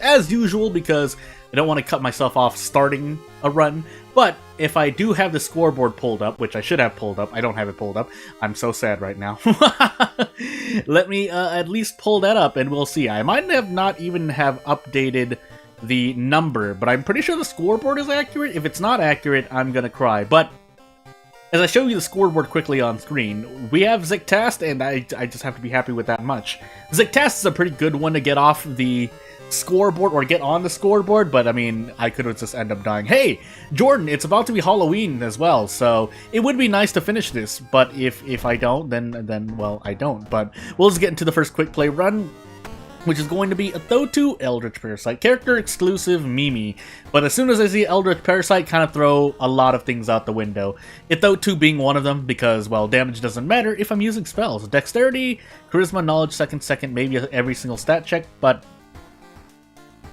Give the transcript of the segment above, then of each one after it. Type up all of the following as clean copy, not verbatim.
as usual, because I don't want to cut myself off starting a run. But if I do have the scoreboard pulled up, which I should have pulled up, I don't have it pulled up. I'm so sad right now. Let me at least pull that up and we'll see. I might have not even have updated the number, but I'm pretty sure the scoreboard is accurate. If it's not accurate, I'm gonna cry. But as I show you the scoreboard quickly on screen, we have Zictast, and I just have to be happy with that much. Zictast is a pretty good one to get off the scoreboard, or get on the scoreboard, but I mean, I could have just end up dying. Hey, Jordan, it's about to be Halloween as well, so it would be nice to finish this, but if I don't, then well, I don't. But we'll just get into the first quick play run, which is going to be a Thotu Eldritch Parasite. Character exclusive Mimi. But as soon as I see Eldritch Parasite, kind of throw a lot of things out the window. Thotu being one of them, because, well, damage doesn't matter if I'm using spells. Dexterity, Charisma, Knowledge, second, maybe every single stat check, but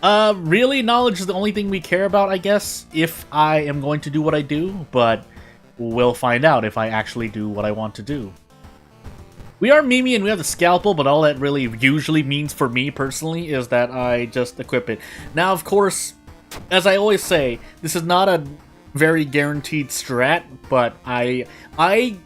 really, knowledge is the only thing we care about, I guess, if I am going to do what I do, but we'll find out if I actually do what I want to do. We are Mimi and we have the Scalpel, but all that really usually means for me personally is that I just equip it. Now, of course, as I always say, this is not a very guaranteed strat, but I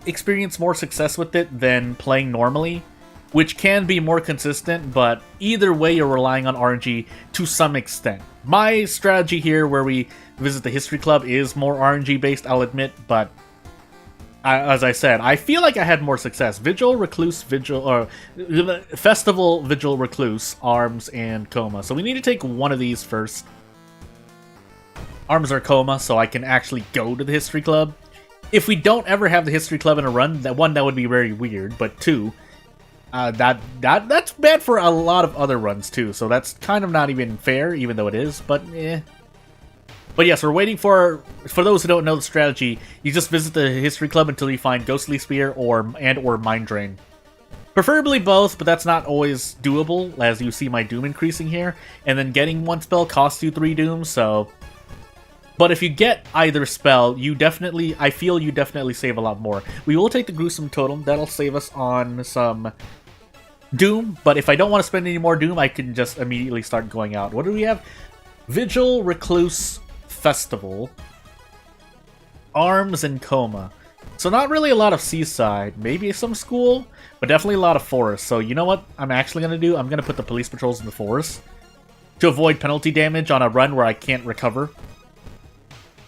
experience more success with it than playing normally, which can be more consistent, but either way you're relying on RNG to some extent. My strategy here, where we visit the History Club, is more RNG based, I'll admit, but as I said, I feel like I had more success. Vigil, Recluse, Festival, Vigil, Recluse, Arms, and Coma. So we need to take one of these first. Arms or Coma, so I can actually go to the History Club. If we don't ever have the History Club in a run, that would be very weird, but two, that's bad for a lot of other runs too, so that's kind of not even fair, even though it is, but eh. But yes, we're waiting for those who don't know the strategy, you just visit the History Club until you find Ghostly Spear or Mind Drain. Preferably both, but that's not always doable, as you see my Doom increasing here, and then getting one spell costs you 3 Dooms, so... But if you get either spell, I feel you definitely save a lot more. We will take the Gruesome Totem, that'll save us on some Doom, but if I don't want to spend any more Doom, I can just immediately start going out. What do we have? Vigil, Recluse, Festival, Arms, and Coma. So not really a lot of Seaside, maybe some School, but definitely a lot of Forest. So you know what I'm actually going to do? I'm going to put the Police Patrols in the Forest to avoid penalty damage on a run where I can't recover.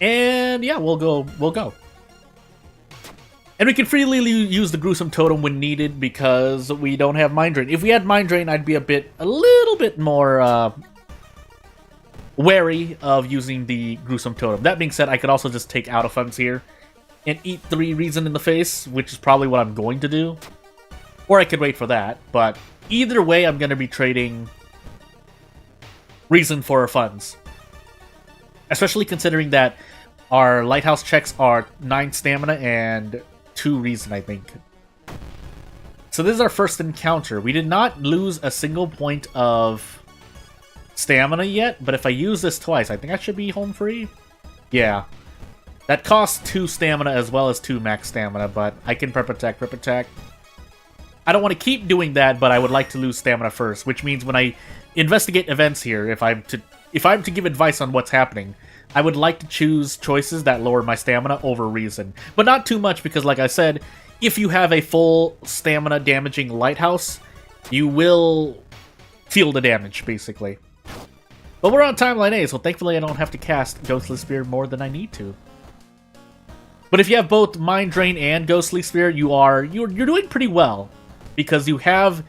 And yeah, we'll go. And we can freely use the Gruesome Totem when needed because we don't have Mind Drain. If we had Mind Drain, I'd be a little bit more wary of using the Gruesome Totem. That being said, I could also just take Out of Funds here and eat 3 Reason in the face, which is probably what I'm going to do. Or I could wait for that, but either way, I'm going to be trading Reason for Funds. Especially considering that our Lighthouse checks are 9 Stamina and 2 Reason, I think. So this is our first encounter. We did not lose a single point of Stamina yet, but if I use this twice, I think I should be home free. Yeah. That costs 2 Stamina as well as 2 Max Stamina, but I can Prep Attack. I don't want to keep doing that, but I would like to lose Stamina first, which means when I investigate events here, if I'm to give advice on what's happening, I would like to choose choices that lower my Stamina over Reason. But not too much, because like I said, if you have a full Stamina damaging Lighthouse, you will feel the damage, basically. But we're on Timeline A, so thankfully I don't have to cast Ghostly Spear more than I need to. But if you have both Mind Drain and Ghostly Spear, you're doing pretty well, because you have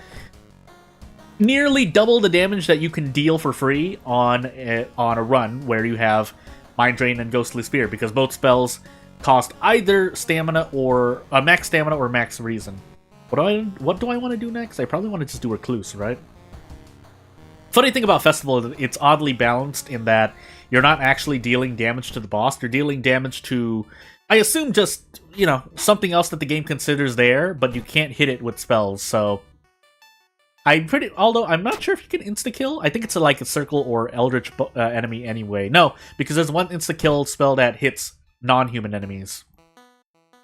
nearly double the damage that you can deal for free on a run where you have Mind Drain and Ghostly Spear, because both spells cost either Stamina or Max Stamina or Max Reason. What do I want to do next? I probably want to just do Recluse, right? Funny thing about Festival, it's oddly balanced in that you're not actually dealing damage to the boss. You're dealing damage to, I assume, just, you know, something else that the game considers there, but you can't hit it with spells, so... although I'm not sure if you can insta-kill. I think it's like a circle or eldritch enemy anyway. No, because there's one insta-kill spell that hits non-human enemies,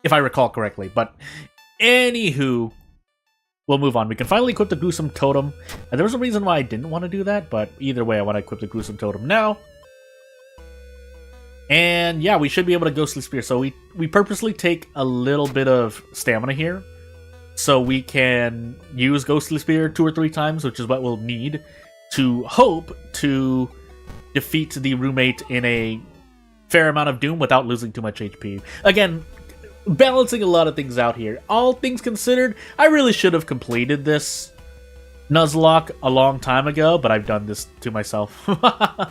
if I recall correctly. But anywho, we'll move on. We can finally equip the Gruesome Totem. And there was a reason why I didn't want to do that, but either way, I want to equip the Gruesome Totem now. And yeah, we should be able to Ghostly Spear. So we purposely take a little bit of stamina here, so we can use Ghostly Spear 2 or 3 times, which is what we'll need to hope to defeat the roommate in a fair amount of doom without losing too much HP. Again, balancing a lot of things out here. All things considered, I really should have completed this Nuzlocke a long time ago, but I've done this to myself. I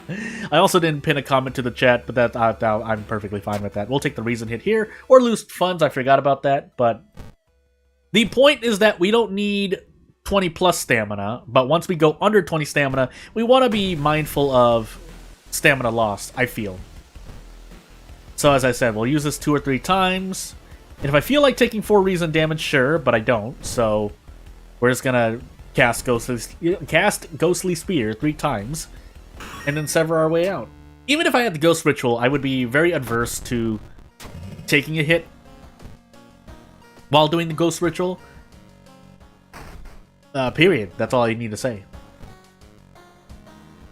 also didn't pin a comment to the chat, but that I'm perfectly fine with that. We'll take the reason hit here, or lose funds. I forgot about that, but the point is that we don't need 20 plus stamina, but once we go under 20 stamina, we want to be mindful of stamina loss, I feel. So as I said, we'll use this 2 or 3 times, and if I feel like taking 4 reason damage, sure, but I don't, so we're just gonna cast Ghostly Spear 3 times, and then sever our way out. Even if I had the Ghost Ritual, I would be very adverse to taking a hit while doing the Ghost Ritual. Period. That's all I need to say.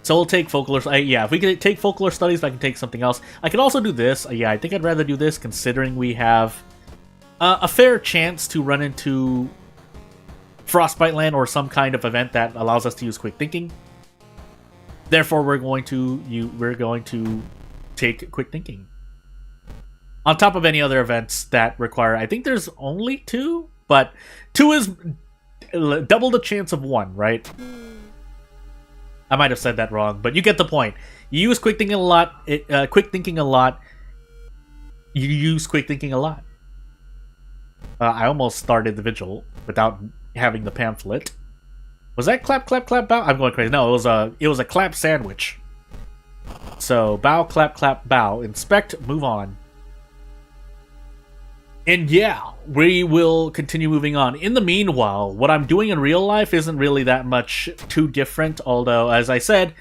So we'll take Folklore... yeah, if we could take Folklore Studies, I can take something else. I could also do this. Yeah, I think I'd rather do this, considering we have a fair chance to run into Frostbite Land or some kind of event that allows us to use Quick Thinking. Therefore, we're going to take Quick Thinking. On top of any other events that require... I think there's only 2, but 2 is double the chance of 1, right? I might have said that wrong, but you get the point. You use Quick Thinking a lot. Quick Thinking a lot. You use Quick Thinking a lot. I almost started the vigil without having the pamphlet. Was that clap, clap, clap, bow? I'm going crazy. No, it was a clap sandwich. So bow, clap, clap, bow. Inspect, move on. And yeah, we will continue moving on. In the meanwhile, what I'm doing in real life isn't really that much too different, although, as I said,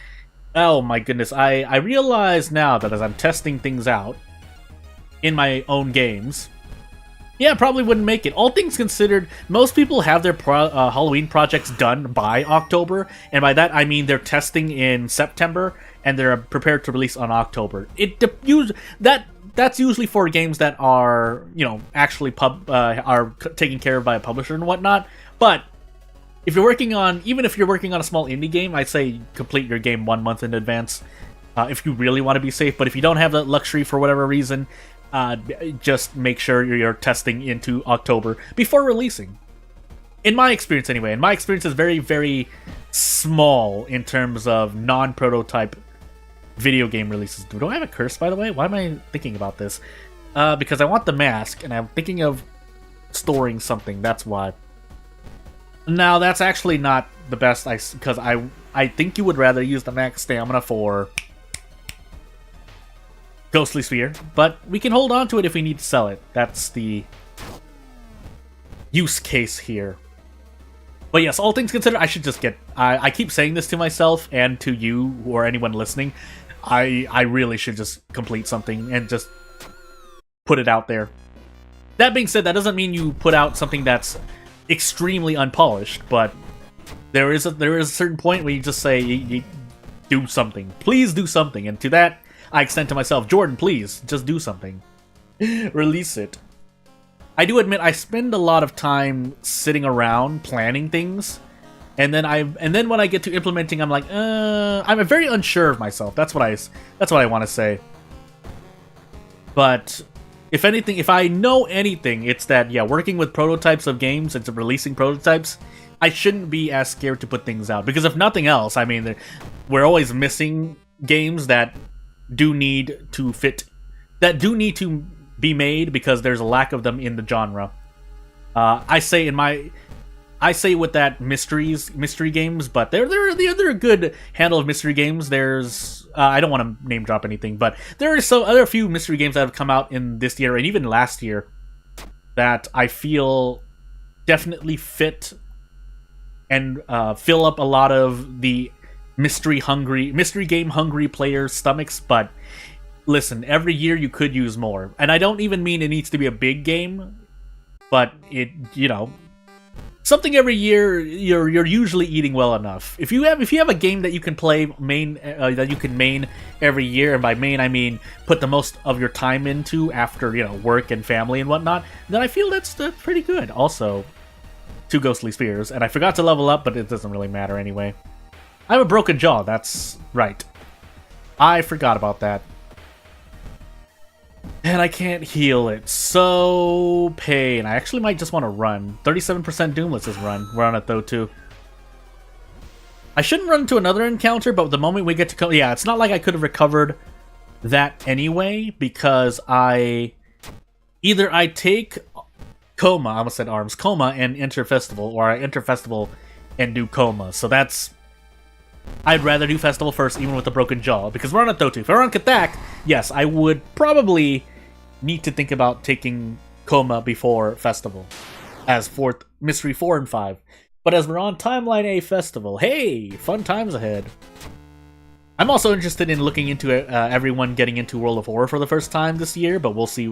oh my goodness, I realize now that as I'm testing things out in my own games, yeah, probably wouldn't make it. All things considered, most people have their Halloween projects done by October, and by that I mean they're testing in September, and they're prepared to release on October. That's usually for games that are, actually are taken care of by a publisher and whatnot. But if you're working on, even if you're working on a small indie game, I'd say complete your game 1 month in advance if you really want to be safe. But if you don't have that luxury for whatever reason, just make sure you're testing into October before releasing. In my experience, anyway. And my experience is very, very small in terms of non-prototype video game releases. Do I have a curse, by the way? Why am I thinking about this? Because I want the mask, and I'm thinking of storing something. That's why. Now, that's actually not the best, because I think you would rather use the max stamina for Ghostly Sphere, but we can hold on to it if we need to sell it. That's the use case here. But yes, all things considered, I should just get... I keep saying this to myself and to you or anyone listening. I really should just complete something and just put it out there. That being said, that doesn't mean you put out something that's extremely unpolished, but there is a certain point where you just say, you do something. Please do something. And to that, I extend to myself, Jordan, please, just do something. Release it. I do admit I spend a lot of time sitting around planning things, and then when I get to implementing, I'm like, I'm very unsure of myself. That's what I want to say. But if anything, if I know anything, it's that, yeah, working with prototypes of games and releasing prototypes, I shouldn't be as scared to put things out. Because if nothing else, I mean, we're always missing games that do need to be made because there's a lack of them in the genre. I say with that mystery games, but they're a good handle of mystery games. There's I don't want to name drop anything, but there are a few mystery games that have come out in this year and even last year that I feel definitely fit and fill up a lot of the mystery game hungry players' stomachs. But listen, every year you could use more, and I don't even mean it needs to be a big game, but it something every year, you're usually eating well enough. If you have a game that you can play that you can main every year, and by main I mean put the most of your time into after work and family and whatnot, then I feel that's pretty good. Also, 2 ghostly spears, and I forgot to level up, but it doesn't really matter anyway. I have a broken jaw. That's right. I forgot about that. And I can't heal it. So pain. I actually might just want to run. 37% Doomless is run. We're on it though too. I shouldn't run into another encounter, but the moment we get to yeah, it's not like I could have recovered that anyway, because I take Coma, I almost said arms, Coma and enter Festival, or I enter Festival and do Coma. So that's, I'd rather do Festival first, even with the broken jaw, because we're on a Thotu. If we're on Kathak, yes, I would probably need to think about taking Coma before Festival, as for Mystery 4 and 5. But as we're on Timeline A Festival, hey, fun times ahead. I'm also interested in looking into everyone getting into World of Horror for the first time this year, but we'll see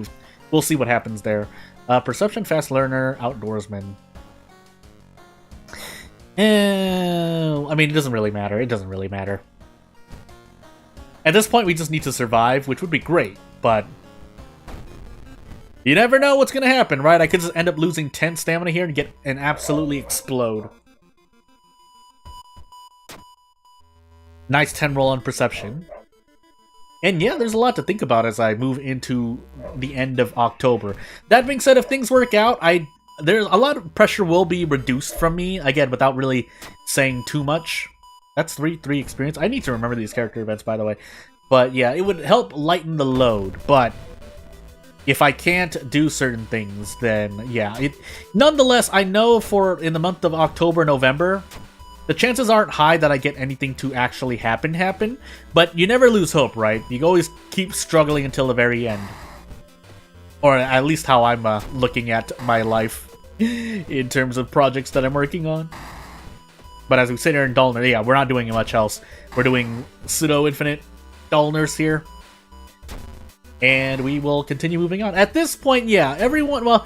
what happens there. Perception, Fast Learner, Outdoorsman. I mean, it doesn't really matter. It doesn't really matter. At this point, we just need to survive, which would be great, but you never know what's gonna happen, right? I could just end up losing 10 stamina here and absolutely explode. Nice 10 roll on Perception. And yeah, there's a lot to think about as I move into the end of October. That being said, if things work out, there's a lot of pressure will be reduced from me, again, without really saying too much. That's 3 experience. I need to remember these character events, by the way. But yeah, it would help lighten the load, but if I can't do certain things, then yeah. Nonetheless, I know in the month of October, November, the chances aren't high that I get anything to actually happen, but you never lose hope, right? You always keep struggling until the very end. Or at least how I'm looking at my life in terms of projects that I'm working on. But as we sit here in Dullner, yeah, we're not doing much else. We're doing pseudo-infinite Dullners here. And we will continue moving on. At this point, yeah, everyone, well,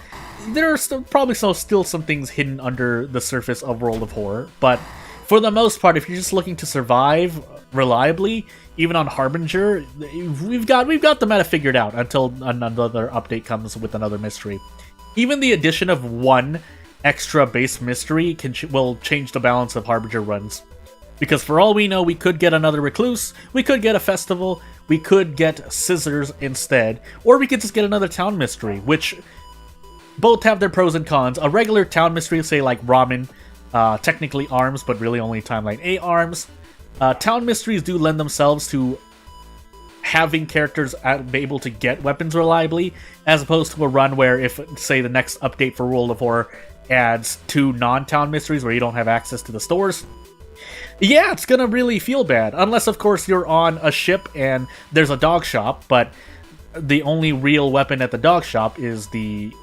there are probably still some things hidden under the surface of World of Horror, but for the most part, if you're just looking to survive reliably, even on Harbinger, we've got the meta figured out until another update comes with another mystery. Even the addition of 1 extra base mystery will change the balance of Harbinger runs. Because for all we know, we could get another Recluse, we could get a Festival, we could get Scissors instead, or we could just get another town mystery, which both have their pros and cons. A regular town mystery, say like Ramen, technically arms, but really only Timeline A arms. Town mysteries do lend themselves to having characters be able to get weapons reliably, as opposed to a run where if, say, the next update for World of Horror adds 2 non-town mysteries where you don't have access to the stores, yeah, it's gonna really feel bad. Unless, of course, you're on a ship and there's a dog shop, but the only real weapon at the dog shop is the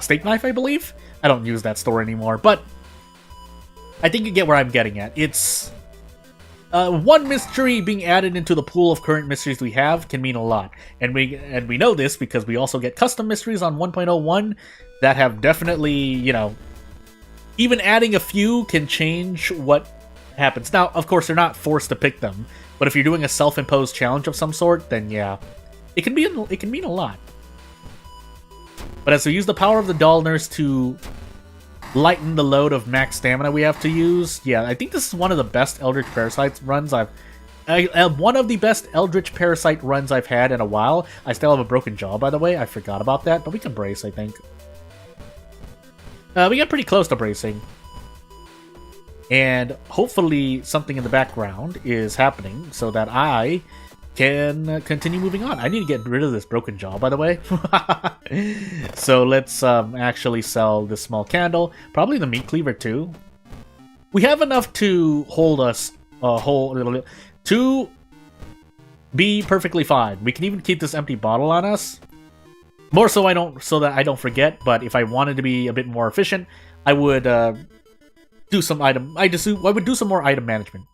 steak knife, I believe? I don't use that store anymore, but I think you get where I'm getting at. It's 1 mystery being added into the pool of current mysteries we have can mean a lot. And we know this because we also get custom mysteries on 1.01 that have definitely, even adding a few can change what happens. Now, of course, they're not forced to pick them, but if you're doing a self-imposed challenge of some sort, then yeah, it can mean a lot. But as we use the power of the Dullners to lighten the load of max stamina we have to use, yeah, I think this is one of the best Eldritch Parasite runs one of the best Eldritch Parasite runs I've had in a while. I still have a broken jaw, by the way. I forgot about that, but we can brace, I think. We got pretty close to bracing. And hopefully something in the background is happening so that I can continue moving on. I need to get rid of this broken jaw, by the way. So let's actually sell this small candle. Probably the meat cleaver, too. We have enough to hold us to be perfectly fine. We can even keep this empty bottle on us. More so that I don't forget, but if I wanted to be a bit more efficient, I would do some I would do some more item management.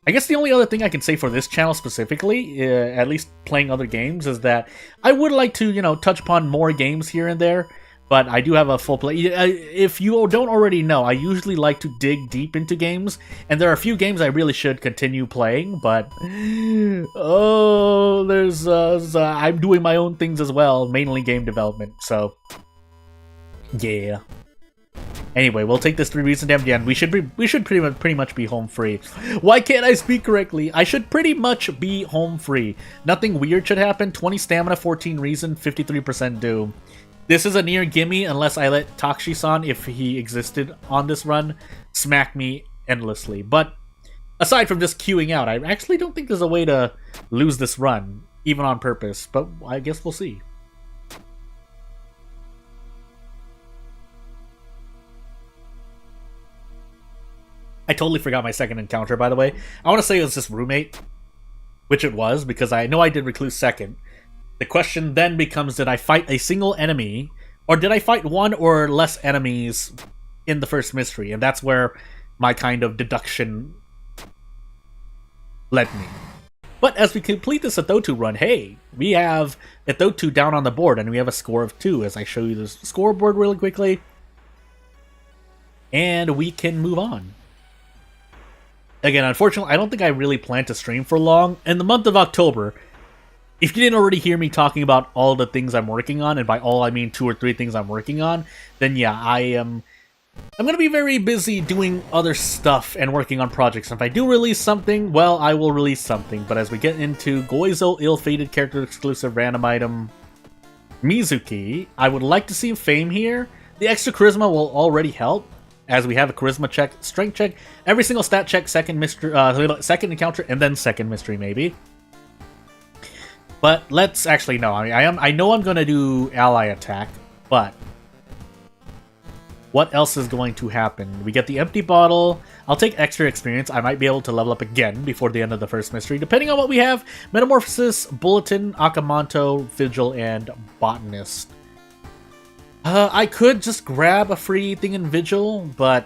I guess the only other thing I can say for this channel specifically, at least playing other games, is that I would like to, touch upon more games here and there, but I do have a full play. If you don't already know, I usually like to dig deep into games, and there are a few games I really should continue playing, but oh, there's I'm doing my own things as well, mainly game development. So yeah. Anyway, we'll take this 3 reason damage again. We should pretty much be home free. Why can't I speak correctly? I should pretty much be home free. Nothing weird should happen. 20 stamina, 14 reason, 53% doom. This is a near gimme unless I let Takshi-san, if he existed on this run, smack me endlessly. But aside from just queuing out, I actually don't think there's a way to lose this run, even on purpose. But I guess we'll see. I totally forgot my second encounter, by the way. I want to say it was this roommate, which it was, because I know I did Recluse second. The question then becomes, did I fight a single enemy, or did I fight one or less enemies in the first mystery? And that's where my kind of deduction led me. But as we complete this Athotu run, hey, we have Athotu down on the board, and we have a score of 2, as I show you this scoreboard really quickly. And we can move on. Again, unfortunately, I don't think I really plan to stream for long. In the month of October, if you didn't already hear me talking about all the things I'm working on, and by all I mean 2 or 3 things I'm working on, then yeah, I'm going to be very busy doing other stuff and working on projects. If I do release something, well, I will release something. But as we get into Goizo Ill-Fated Character Exclusive Random Item Mizuki, I would like to see Fame here. The extra Charisma will already help, as we have a Charisma check, Strength check, every single stat check, second second encounter, and then second mystery, maybe. But let's actually no. I know I'm going to do ally attack, but what else is going to happen? We get the empty bottle. I'll take extra experience. I might be able to level up again before the end of the first mystery, depending on what we have. Metamorphosis, Bulletin, Akamanto, Vigil, and Botanist. I could just grab a free thing in Vigil, but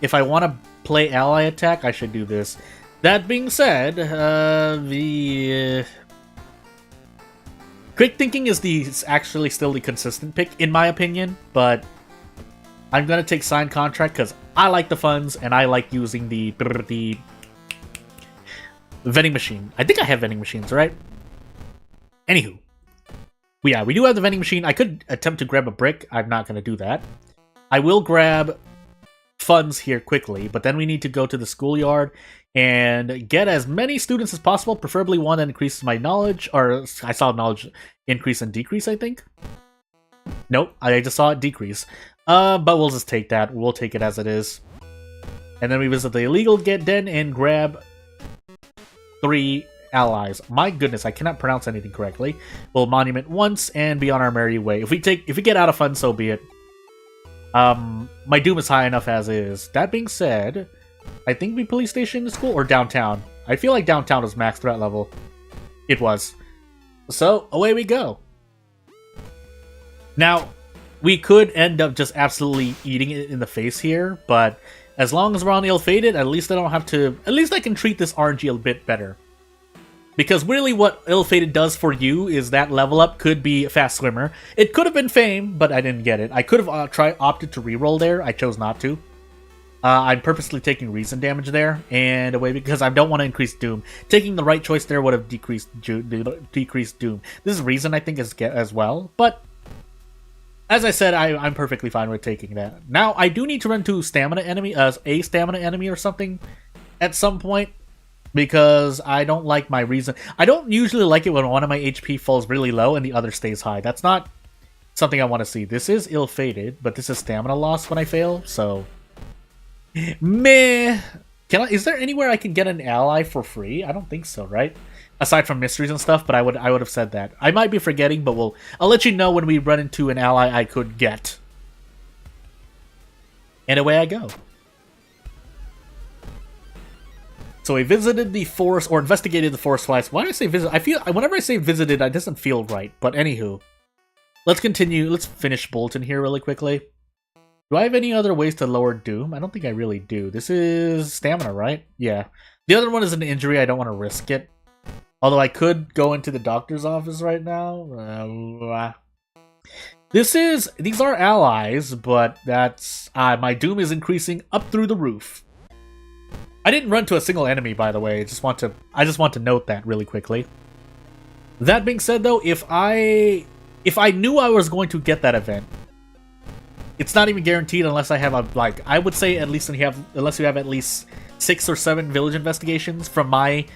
if I want to play ally attack, I should do this. That being said, Quick Thinking is actually still the consistent pick, in my opinion, but I'm going to take Signed Contract because I like the funds and I like using the vending machine. I think I have vending machines, right? Anywho. Yeah, we do have the vending machine. I could attempt to grab a brick. I'm not going to do that. I will grab funds here quickly, but then we need to go to the schoolyard and get as many students as possible, preferably one that increases my knowledge, or I saw knowledge increase and decrease, I think. Nope, I just saw it decrease. But we'll just take that. We'll take it as it is. And then we visit the illegal den and grab 3 allies. My goodness, I cannot pronounce anything correctly. We'll monument once and be on our merry way. If we get out of funds, so be it. My doom is high enough as is. That being said, I think the police station is cool, or downtown. I feel like downtown was max threat level. It was. So away we go. Now, we could end up just absolutely eating it in the face here, but as long as we're on the ill-fated, at least I don't have to. At least I can treat this RNG a bit better. Because really what Ill-Fated does for you is that level up could be a Fast Swimmer. It could have been Fame, but I didn't get it. I could have opted to reroll there. I chose not to. I'm purposely taking reason damage there, and away because I don't want to increase Doom. Taking the right choice there would have decreased Doom. This is reason, I think, as well, but as I said, I'm perfectly fine with taking that. Now, I do need to run to a stamina enemy or something at some point, because I don't like my reason. I don't usually like it when one of my HP falls really low and the other stays high. That's not something I want to see. This is ill-fated, but this is stamina loss when I fail, so meh. Is there anywhere I can get an ally for free? I don't think so, right? Aside from mysteries and stuff, but I would have said that. I might be forgetting, but I'll let you know when we run into an ally I could get. And away I go. So we visited the forest, or investigated the forest twice. Why do I say visit? Whenever I say visited, it doesn't feel right. But anywho, let's continue. Let's finish Bulletin here really quickly. Do I have any other ways to lower Doom? I don't think I really do. This is stamina, right? Yeah. The other one is an injury. I don't want to risk it. Although I could go into the doctor's office right now. These are allies, but that's my doom is increasing up through the roof. I didn't run to a single enemy, by the way. I just want to note that really quickly. That being said, though, if I knew I was going to get that event, it's not even guaranteed unless I have I would say unless you have at least 6 or 7 village investigations from my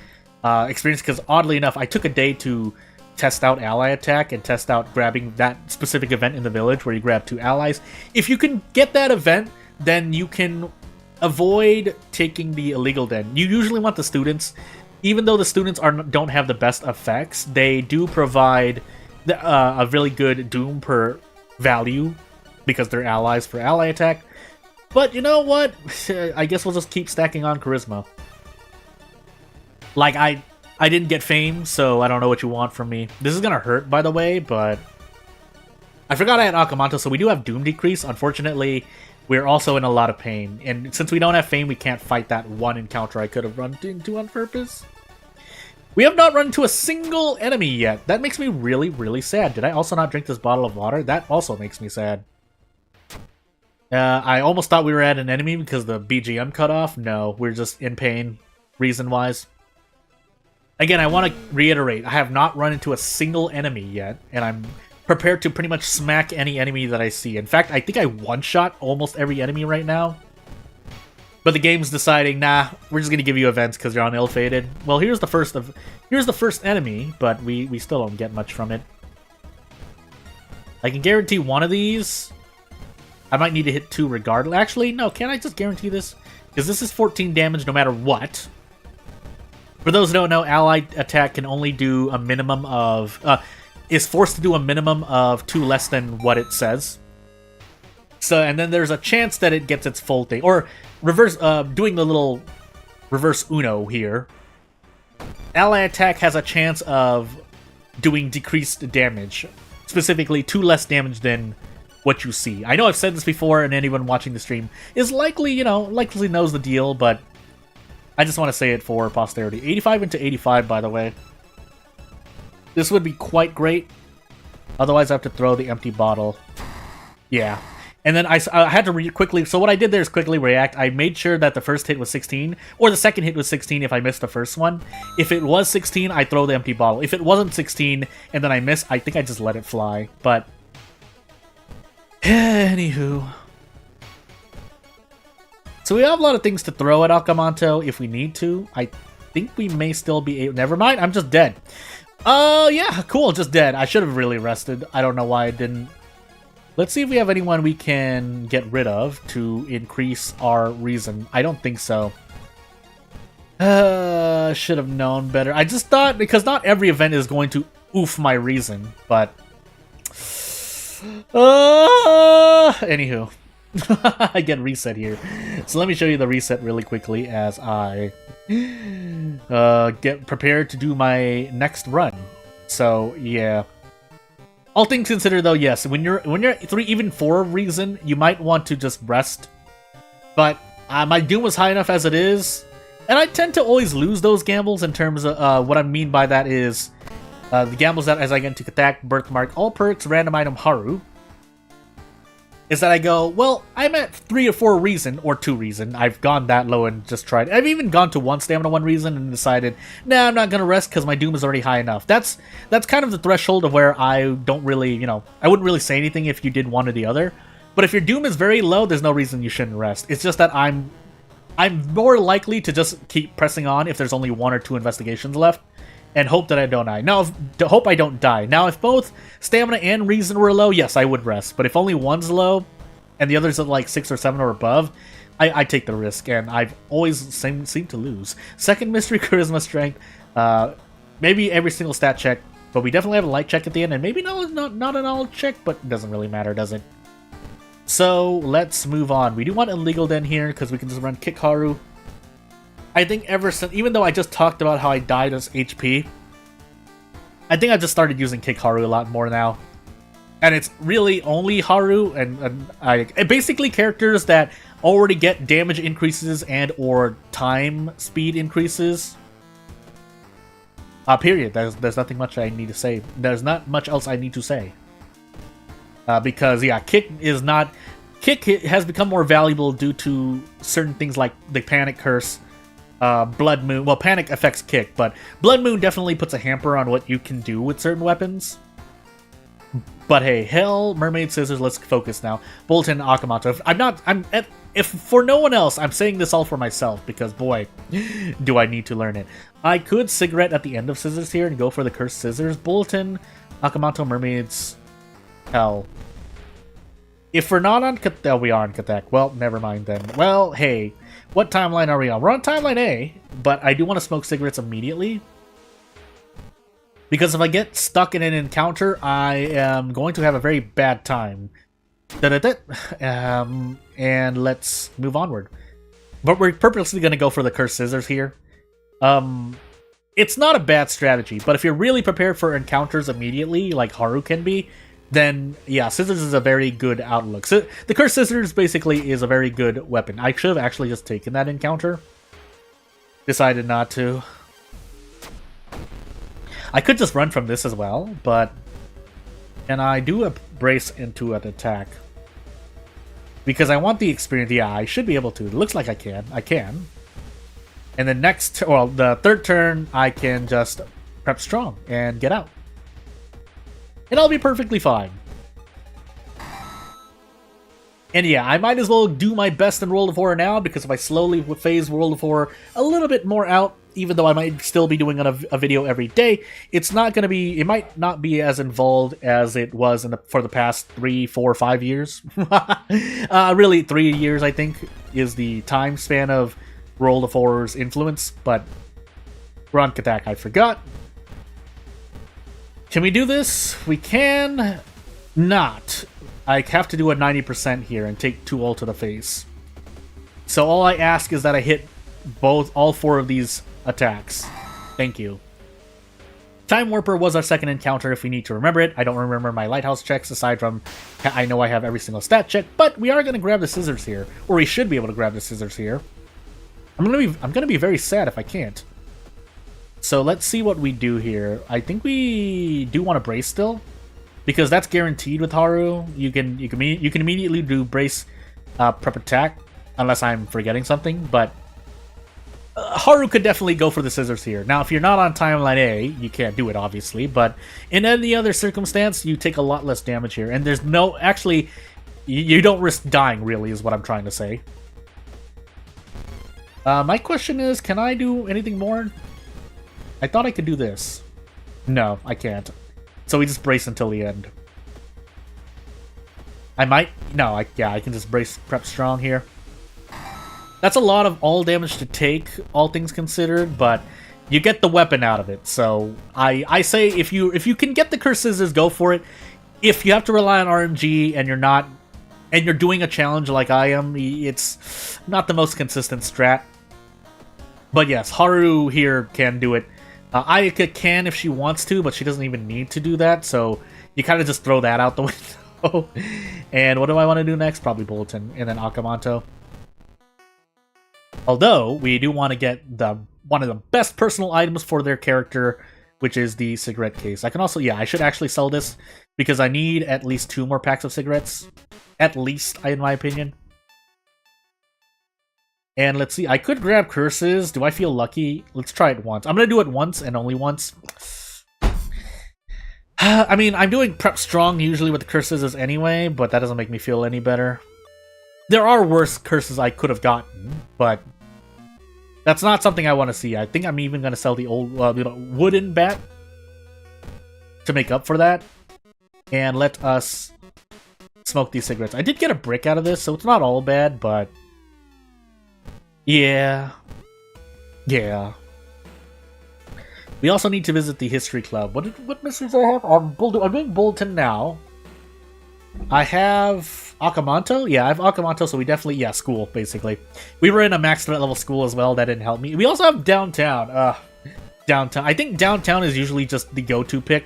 experience. Because oddly enough, I took a day to test out ally attack and test out grabbing that specific event in the village where you grab 2 allies. If you can get that event, then you can avoid taking the illegal den. You usually want the students, even though the students don't have the best effects, they do provide a really good doom per value because they're allies for ally attack. But you know what? I guess we'll just keep stacking on charisma. Like, I didn't get fame, so I don't know what you want from me. This is gonna hurt, by the way, but I forgot I had Akamanto, so we do have doom decrease. Unfortunately, we're also in a lot of pain. And since we don't have fame, we can't fight that one encounter I could have run into on purpose. We have not run into a single enemy yet. That makes me really, really sad. Did I also not drink this bottle of water? That also makes me sad. I almost thought we were at an enemy because the BGM cut off. No, we're just in pain, reason-wise. Again, I want to reiterate, I have not run into a single enemy yet, and I'm prepared to pretty much smack any enemy that I see. In fact, I think I one-shot almost every enemy right now. But the game's deciding, nah, we're just gonna give you events because you're on ill-fated. Well, here's the first enemy, but we still don't get much from it. I can guarantee one of these. I might need to hit 2 regardless. Actually, no, can't I just guarantee this? Because this is 14 damage no matter what. For those who don't know, allied attack can only do a minimum of... is forced to do a minimum of 2 less than what it says. So, and then there's a chance that it gets its full thing. Or, reverse, doing the little reverse Uno here. Ally attack has a chance of doing decreased damage. Specifically, 2 less damage than what you see. I know I've said this before, and anyone watching the stream is likely, likely knows the deal, but I just want to say it for posterity. 85 into 85, by the way. This would be quite great. Otherwise, I have to throw the empty bottle. Yeah. And then I had to quickly... So what I did there is quickly react. I made sure that the first hit was 16, or the second hit was 16 if I missed the first one. If it was 16, I throw the empty bottle. If it wasn't 16, and then I miss, I think I just let it fly. But... anywho... So we have a lot of things to throw at Akamanto if we need to. I think we may still be able... Never mind, I'm just dead. Yeah, cool, just dead. I should have really rested. I don't know why I didn't. Let's see if we have anyone we can get rid of to increase our reason. I don't think so. Should have known better. I just thought, because not every event is going to oof my reason, but... anywho. I get reset here. So let me show you the reset really quickly as I get prepared to do my next run. So yeah. All things considered though, yes, when you're 3, even 4 reason, you might want to just rest. But my doom was high enough as it is, and I tend to always lose those gambles in terms of what I mean by that is the gambles that as I get into attack, birthmark, all perks, random item, Haru. Is that I go, well, I'm at 3 or 4 reason, or 2 reason. I've gone that low and just tried. I've even gone to 1 stamina, 1 reason, and decided, nah, I'm not gonna rest because my doom is already high enough. That's kind of the threshold of where I don't really, I wouldn't really say anything if you did one or the other. But if your doom is very low, there's no reason you shouldn't rest. It's just that I'm more likely to just keep pressing on if there's only 1 or 2 investigations left. And hope that I don't die. Now, hope I don't die. Now, if both stamina and reason were low, yes, I would rest. But if only one's low, and the others at like 6 or 7 or above, I take the risk, and I've always seemed to lose. Second mystery, charisma, strength, maybe every single stat check, but we definitely have a light check at the end, and maybe not a knowledge check, but it doesn't really matter, does it? So, let's move on. We do want illegal den here, because we can just run Kick Haru. I think ever since, even though I just talked about how I died as HP, I think I just started using Kick Haru a lot more now. And it's really only Haru and basically characters that already get damage increases and or time speed increases. Period. There's nothing much I need to say. There's not much else I need to say. Because, yeah, Kick has become more valuable due to certain things like the Panic Curse, Blood Moon. Well, Panic affects Kick, but Blood Moon definitely puts a hamper on what you can do with certain weapons. But hey, Hell, Mermaid, Scissors, let's focus now. Bolton, Akamoto. If for no one else, I'm saying this all for myself, because boy, do I need to learn it. I could Cigarette at the end of Scissors here and go for the Cursed Scissors. Bolton, Akamoto, Mermaids, Hell. If we're not on Kathak, we are on Kathak. Well, never mind then. Well, hey, what timeline are we on? We're on timeline A, but I do want to smoke cigarettes immediately. Because if I get stuck in an encounter, I am going to have a very bad time. And let's move onward. But we're purposely going to go for the Cursed Scissors here. It's not a bad strategy, but if you're really prepared for encounters immediately, like Haru can be, then yeah, Scissors is a very good outlook. So the Cursed Scissors basically is a very good weapon. I should have actually just taken that encounter. Decided not to. I could just run from this as well, but... And I do a brace into an attack. Because I want the experience. Yeah, I should be able to. It looks like I can. I can. And then the third turn, I can just prep strong and get out. And I'll be perfectly fine. And yeah, I might as well do my best in World of Horror now, because if I slowly phase World of Horror a little bit more out, even though I might still be doing a video every day, it's not going to be, it might not be as involved as it was for the past 3, 4, 5 years. Really, 3 years, I think, is the time span of World of Horror's influence, but we're on Kathak, I forgot. Can we do this? We can not. I have to do a 90% here and take 2 ult to the face. So all I ask is that I hit all 4 of these attacks. Thank you. Time Warper was our second encounter if we need to remember it. I don't remember my lighthouse checks aside from I know I have every single stat check, but we are going to grab the scissors here. Or we should be able to grab the scissors here. I'm gonna be very sad if I can't. So let's see what we do here. I think we do want to brace still, because that's guaranteed with Haru. You can immediately do brace, prep attack, unless I'm forgetting something. But Haru could definitely go for the scissors here. Now, if you're not on timeline A, you can't do it obviously. But in any other circumstance, you take a lot less damage here, and there's no actually you don't risk dying. Really, is what I'm trying to say. My question is, can I do anything more? I thought I could do this. No, I can't. So we just brace until the end. I might... No, I can just brace prep strong here. That's a lot of all damage to take, all things considered, but you get the weapon out of it. So I say if you can get the Cursed Scissors, go for it. If you have to rely on RNG and you're doing a challenge like I am, it's not the most consistent strat. But yes, Haru here can do it. Ayaka can if she wants to, but she doesn't even need to do that, so you kind of just throw that out the window. And what do I want to do next? Probably Bulletin, and then Akamoto. Although, we do want to get one of the best personal items for their character, which is the cigarette case. I can also, yeah, I should actually sell this, because I need at least 2 more packs of cigarettes. At least, in my opinion. And let's see, I could grab curses. Do I feel lucky? Let's try it once. I'm going to do it once and only once. I mean, I'm doing prep strong usually with the curses anyway, but that doesn't make me feel any better. There are worse curses I could have gotten, but that's not something I want to see. I think I'm even going to sell the old wooden bat to make up for that. And let us smoke these cigarettes. I did get a brick out of this, so it's not all bad, but... Yeah. We also need to visit the History Club. What mysteries do I have? I'm doing Bulletin now. I have Akamoto. Yeah, I have Akamoto, so we definitely... Yeah, school, basically. We were in a max threat level school as well. That didn't help me. We also have Downtown. Downtown. I think Downtown is usually just the go-to pick.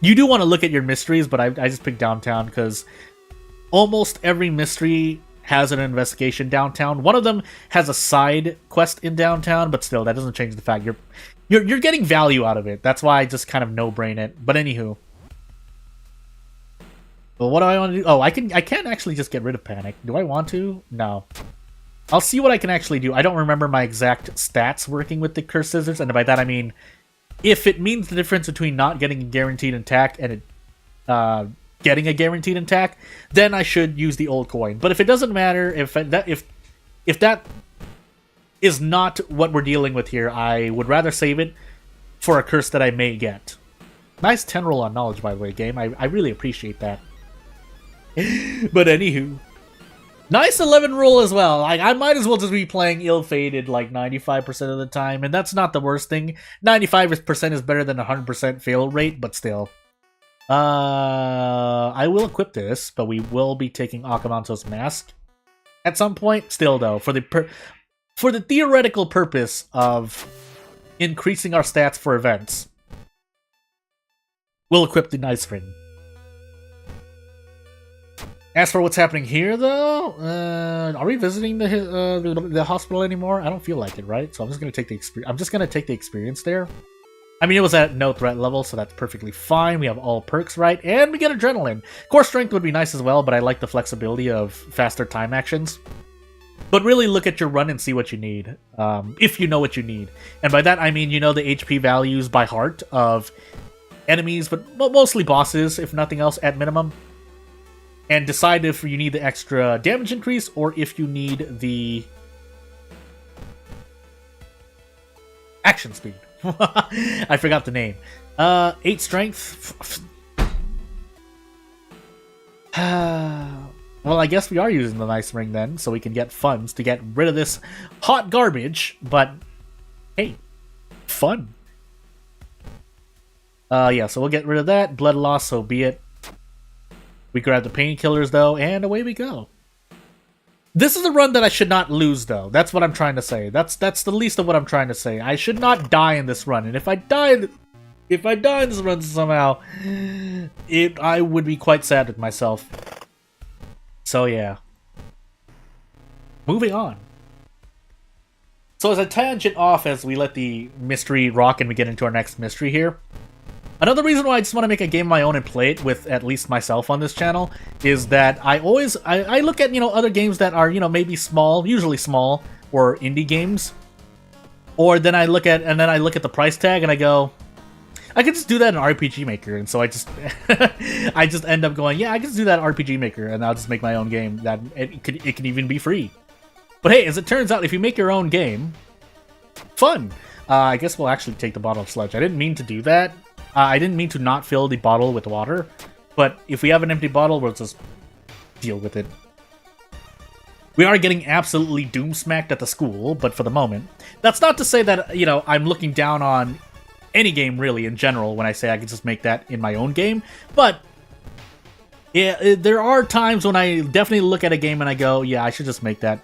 You do want to look at your mysteries, but I just picked Downtown because almost every mystery has an investigation downtown. One of them has a side quest in downtown, but still, that doesn't change the fact you're getting value out of it. That's why I just kind of no-brain it. But anywho. But what do I want to do? Oh, I can't actually just get rid of panic. Do I want to? No. I'll see what I can actually do. I don't remember my exact stats working with the cursed scissors, and by that I mean if it means the difference between not getting a guaranteed attack and getting a guaranteed attack, then I should use the old coin. But if it doesn't matter, if that is not what we're dealing with here, I would rather save it for a curse that I may get. Nice 10 roll on knowledge, by the way, game. I really appreciate that. But anywho, nice 11 roll as well. I might as well just be playing ill-fated like 95% of the time, and that's not the worst thing. 95% is better than 100% fail rate, but still. I will equip this, but we will be taking Akamanto's mask at some point. Still, though, for the theoretical purpose of increasing our stats for events, we'll equip the Nice Ring. As for what's happening here, though, are we visiting the hospital anymore? I don't feel like it, right? So I'm just gonna take the experience. I'm just gonna take the experience there. I mean, it was at no threat level, so that's perfectly fine. We have all perks, right? And we get adrenaline. Core strength would be nice as well, but I like the flexibility of faster time actions. But really look at your run and see what you need, if you know what you need. And by that, I mean you know the HP values by heart of enemies, but mostly bosses, if nothing else, at minimum. And decide if you need the extra damage increase or if you need the action speed. I forgot the name. 8 strength. Well, I guess we are using the Nice Ring then, so we can get funds to get rid of this hot garbage. But hey, fun. Yeah, so we'll get rid of that. Blood loss, so be it. We grab the painkillers, though, and away we go. This is a run that I should not lose, though. That's what I'm trying to say. That's the least of what I'm trying to say. I should not die in this run, and if I die in this run somehow, I would be quite sad with myself. So yeah. Moving on. So as a tangent off as we let the mystery rock and we get into our next mystery here, another reason why I just want to make a game of my own and play it with at least myself on this channel is that I look at, other games that are, maybe small, usually small, or indie games. Or then I look at the price tag and I go, I could just do that in RPG Maker, and so I just I just end up going, yeah, I can just do that in RPG Maker, and I'll just make my own game that it can even be free. But hey, as it turns out, if you make your own game, fun. I guess we'll actually take the bottle of sludge. I didn't mean to do that. I didn't mean to not fill the bottle with water, but if we have an empty bottle, we'll just deal with it. We are getting absolutely doom-smacked at the school, but for the moment. That's not to say that, I'm looking down on any game, really, in general, when I say I can just make that in my own game, but yeah, there are times when I definitely look at a game and I go, yeah, I should just make that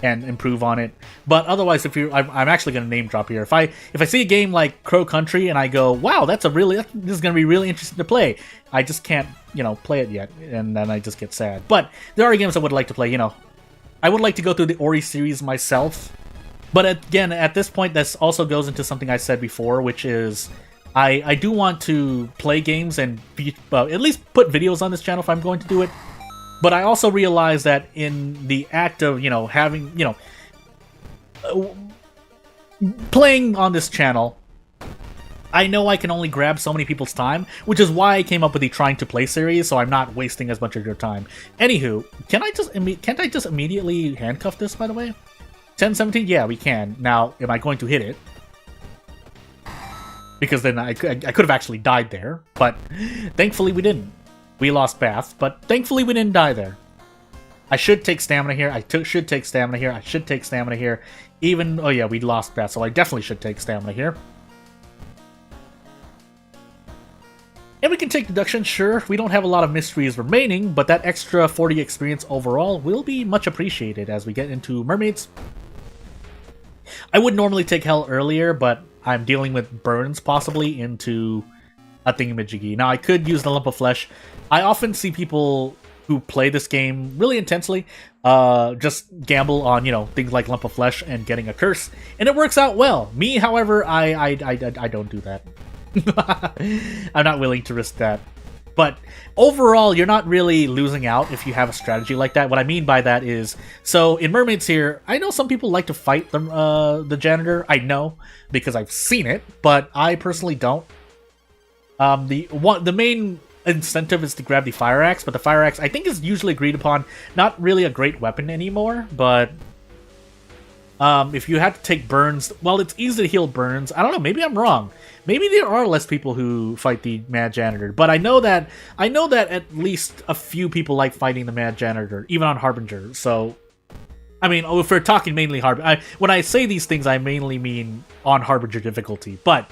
and improve on it. But otherwise, I'm actually going to name drop here. If I see a game like Crow Country and I go, wow, this is going to be really interesting to play, I just can't, play it yet, and then I just get sad. But there are games I would like to play, I would like to go through the Ori series myself. But again, at this point, this also goes into something I said before, which is I do want to play games and at least put videos on this channel if I'm going to do it. But I also realize that in the act of, having, playing on this channel, I know I can only grab so many people's time, which is why I came up with the Trying to Play series, so I'm not wasting as much of your time. Anywho, can't I just immediately handcuff this, by the way? 10-17? Yeah, we can. Now, am I going to hit it? Because then I could have actually died there, but thankfully we didn't. We lost Bath, but thankfully we didn't die there. I should take stamina here. I should take stamina here. I should take stamina here. Oh yeah, we lost Bath, so I definitely should take stamina here. And we can take deduction, sure. We don't have a lot of mysteries remaining, but that extra 40 experience overall will be much appreciated as we get into mermaids. I would normally take Hell earlier, but I'm dealing with burns possibly into a thingamajiggy. Now, I could use the Lump of Flesh. I often see people who play this game really intensely just gamble on, things like Lump of Flesh and getting a curse, and it works out well. Me, however, I don't do that. I'm not willing to risk that. But overall, you're not really losing out if you have a strategy like that. What I mean by that is, so in Mermaids here, I know some people like to fight the janitor. I know, because I've seen it, but I personally don't. The main incentive is to grab the fire axe, but the fire axe I think is usually agreed upon not really a great weapon anymore, but if you have to take burns, well, it's easy to heal burns. I don't know, maybe I'm wrong. Maybe there are less people who fight the Mad Janitor, but I know that at least a few people like fighting the Mad Janitor, even on Harbinger. So, I mean, if we're talking mainly Harbinger, when I say these things, I mainly mean on Harbinger difficulty. But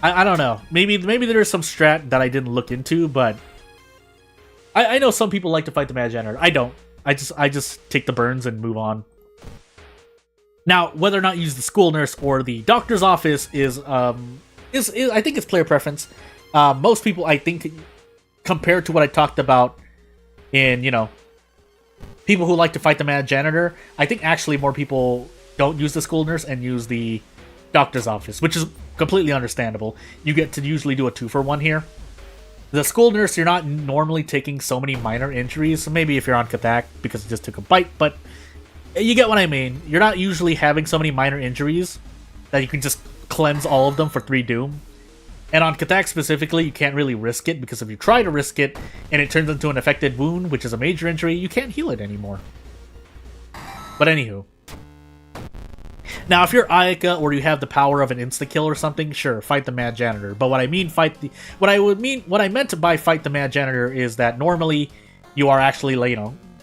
I don't know. Maybe there is some strat that I didn't look into, but I know some people like to fight the Mad Janitor. I don't. I just take the burns and move on. Now, whether or not you use the school nurse or the doctor's office is I think it's player preference. Most people, I think, compared to what I talked about in, people who like to fight the Mad Janitor, I think actually more people don't use the school nurse and use the doctor's office, which is completely understandable. You get to usually do a 2-for-1 here. The school nurse, you're not normally taking so many minor injuries, so maybe if you're on Kathak because it just took a bite, but you get what I mean. You're not usually having so many minor injuries that you can just cleanse all of them for 3 Doom. And on Kathak specifically, you can't really risk it, because if you try to risk it and it turns into an affected wound, which is a major injury, you can't heal it anymore. But anywho. Now, if you're Ayaka or you have the power of an insta-kill or something, sure, fight the Mad Janitor. But what I meant by fight the Mad Janitor is that normally you are actually,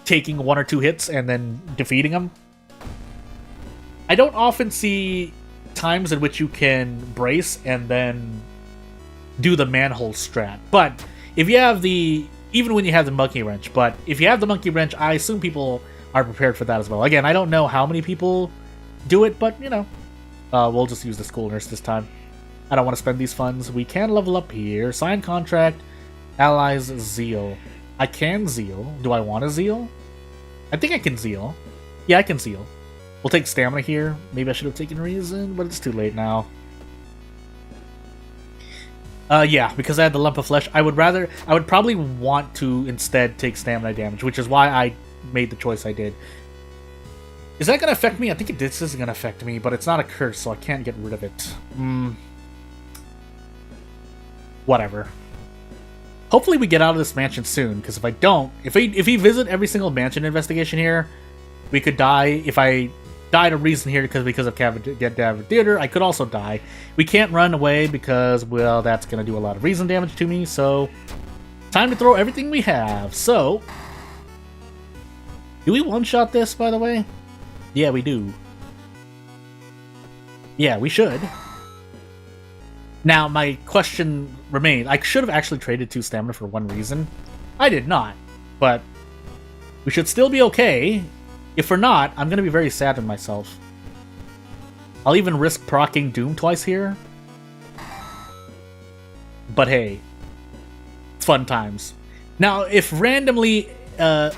taking 1 or 2 hits and then defeating them. I don't often see times in which you can brace and then do the manhole strat. But if you have even when you have the monkey wrench, but if you have the monkey wrench, I assume people are prepared for that as well. Again, I don't know how many people do it, but we'll just use the school nurse this time. I don't want to spend these funds. We can level up here. Sign contract. Allies Zeal. I can Zeal. Do I want to Zeal? I think I can Zeal. Yeah, I can Zeal. We'll take Stamina here. Maybe I should have taken Reason, but it's too late now. Yeah, because I had the lump of flesh, I would probably want to instead take Stamina damage, which is why I made the choice I did. Is that going to affect me? I think this is going to affect me, but it's not a curse, so I can't get rid of it. Whatever. Hopefully we get out of this mansion soon, because if I don't... If we visit every single mansion investigation here, we could die. If I died of reason here because of Cadaver Theater, I could also die. We can't run away because, well, that's going to do a lot of reason damage to me, so... Time to throw everything we have. So... Do we one-shot this, by the way? Yeah, we do. Yeah, we should. Now, my question remains. I should have actually traded 2 stamina for 1 reason. I did not. But we should still be okay. If we're not, I'm going to be very sad with myself. I'll even risk proccing Doom twice here. But hey, it's fun times. Now, if randomly a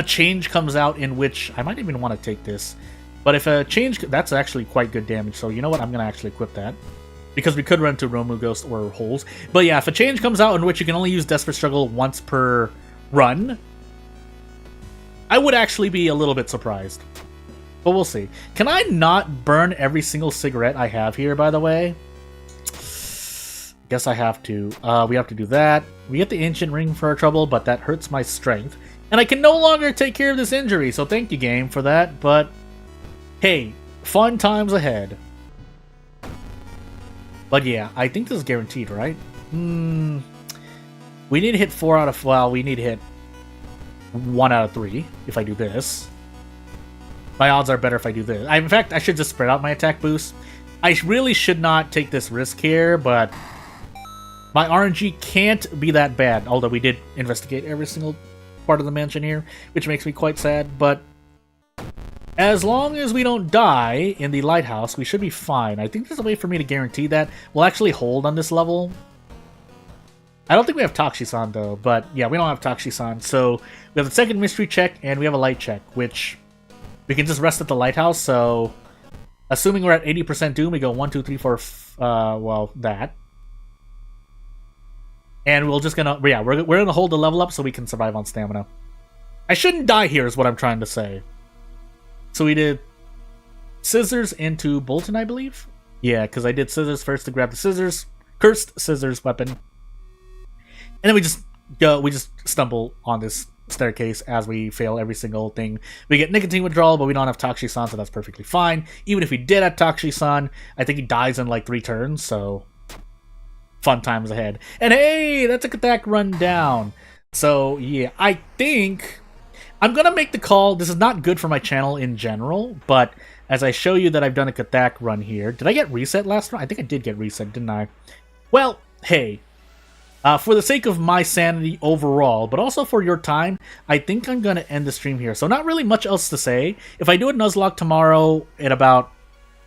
change comes out in which... I might even want to take this. But if a change... That's actually quite good damage, so you know what? I'm going to actually equip that. Because we could run into Romu Ghost or Holes. But yeah, if a change comes out in which you can only use Desperate Struggle once per run, I would actually be a little bit surprised. But we'll see. Can I not burn every single cigarette I have here, by the way? Guess I have to. We have to do that. We get the Ancient Ring for our trouble, but that hurts my strength. And I can no longer take care of this injury, so thank you, game, for that. But, hey, fun times ahead. But yeah, I think this is guaranteed, right? We need to hit 4 out of... Well, we need to hit 1 out of 3 if I do this. My odds are better if I do this. In fact, I should just spread out my attack boost. I really should not take this risk here, but my RNG can't be that bad. Although we did investigate every single part of the mansion here, which makes me quite sad. But as long as we don't die in the lighthouse, we should be fine. I think there's a way for me to guarantee that. We'll actually hold on this level. I don't think we have Takshisan, though. But yeah, we don't have Takshisan. So we have the second mystery check, and we have a light check, which we can just rest at the lighthouse. So assuming we're at 80% Doom, we go 1, 2, 3, 4, well, that. And we're gonna hold the level up so we can survive on stamina. I shouldn't die here is what I'm trying to say. So we did scissors into Bolton, I believe? Yeah, because I did scissors first to grab the scissors. Cursed scissors weapon. And then we just stumble on this staircase as we fail every single thing. We get nicotine withdrawal, but we don't have Takshi-san, so that's perfectly fine. Even if we did have Takshi-san, I think he dies in like 3 turns, so fun times ahead. And hey, that's a Katak run down. So yeah, I think I'm gonna make the call. This is not good for my channel in general, but as I show you that I've done a Katak run here. Did I get reset last run? I think I did get reset, didn't I? Well, hey. For the sake of my sanity overall, but also for your time, I think I'm going to end the stream here. So not really much else to say. If I do a Nuzlocke tomorrow at about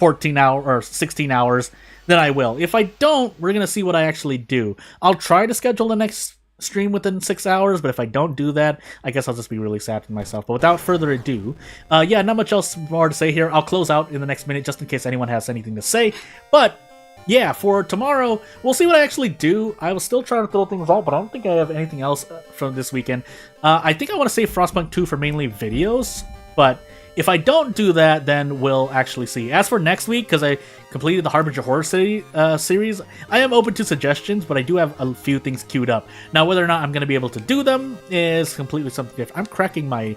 14 hours or 16 hours, then I will. If I don't, we're going to see what I actually do. I'll try to schedule the next stream within 6 hours, but if I don't do that, I guess I'll just be really sad with myself. But without further ado, yeah, not much else more to say here. I'll close out in the next minute just in case anyone has anything to say. But yeah, for tomorrow, we'll see what I actually do. I was still trying to throw things out, but I don't think I have anything else from this weekend. I think I want to save Frostpunk 2 for mainly videos, but if I don't do that, then we'll actually see. As for next week, because I completed the Harbinger Horror City series, I am open to suggestions, but I do have a few things queued up. Now, whether or not I'm going to be able to do them is completely something different. I'm cracking my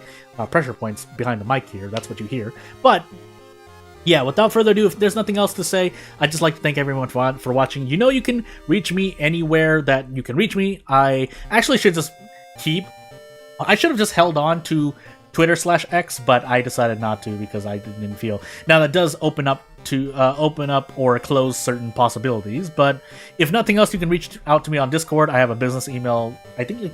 pressure points behind the mic here. That's what you hear. But yeah, without further ado, if there's nothing else to say, I'd just like to thank everyone for watching. You know you can reach me anywhere that you can reach me. I actually should just I should have just held on to Twitter/X, but I decided not to because I didn't feel. Now that does open up or close certain possibilities, but if nothing else, you can reach out to me on Discord. I have a business email. I think you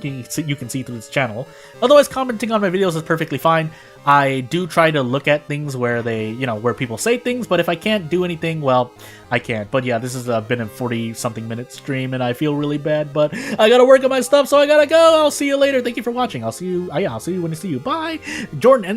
can see through this channel. Otherwise, commenting on my videos is perfectly fine. I do try to look at things where where people say things, but if I can't do anything, well, I can't. But yeah, this has been a 40-something minute stream, and I feel really bad, but I gotta work on my stuff, so I gotta go. I'll see you later. Thank you for watching. I'll see you when I see you. Bye. Jordan.